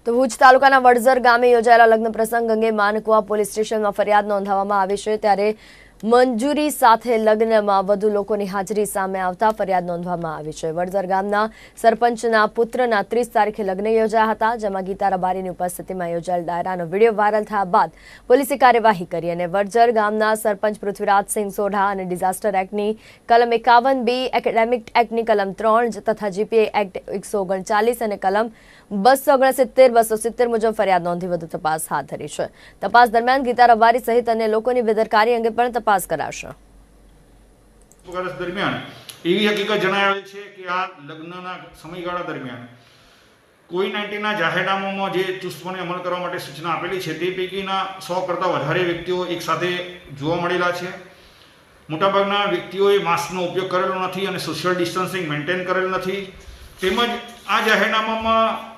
તો ભુજ તાલુકાના વડઝર ગામે યોજાયેલા લગ્ન પ્રસંગ અંગે માનકુવા પોલીસ સ્ટેશનમાં ફરિયાદ નોંધાવવામાં આવી છે, ત્યારે મંજૂરી સાથે લગ્નમાં વધુ લોકોની હાજરી સામે આવતા ફરિયાદ નોંધવામાં આવી છે। વડઝર ગામના સરપંચના પુત્રના 30 તારીખે લગ્ન યોજાયા હતા, જેમાં ગીતા રબારીની ઉપસ્થિતિમાં યોજાયેલ ડાયરાનો વિડીયો વાયરલ થયા બાદ પોલીસે કાર્યવાહી કરી અને વડઝર ગામના સરપંચ પૃથ્વીરાજસિંહ સોઢા અને ડિઝાસ્ટર એક્ટની કલમ 51B, એકેડેમિક એક્ટની કલમ 3 તથા જીપીએ એક્ટ 139 અને કલમ 269, 270 મુજબ ફરિયાદ નોંધી વધુ તપાસ હાથ ધરી છે। તપાસ દરમિયાન ગીતા રબારી સહિત અન્ય લોકોની બેદરકારી અંગે પણ તપાસ કરાશે। દરમિયાન એવી હકીકત જણાવેલ છે કે આ લગ્નના સમયગાળા દરમિયાન COVID-19ના જાહેરનામામાં જે ચુસ્તપણે અમલ કરવા માટે સૂચના આપેલી છે તે પૈકીના 100 કરતાં વધારે વ્યક્તિઓ એકસાથે જોવા મળેલા છે। મોટાભાગના વ્યક્તિઓએ માસ્કનો ઉપયોગ કરેલો નથી અને સોશિયલ ડિસ્ટન્સિંગ મેન્ટેન કરેલ નથી, તેમજ આ જાહેરનામામાં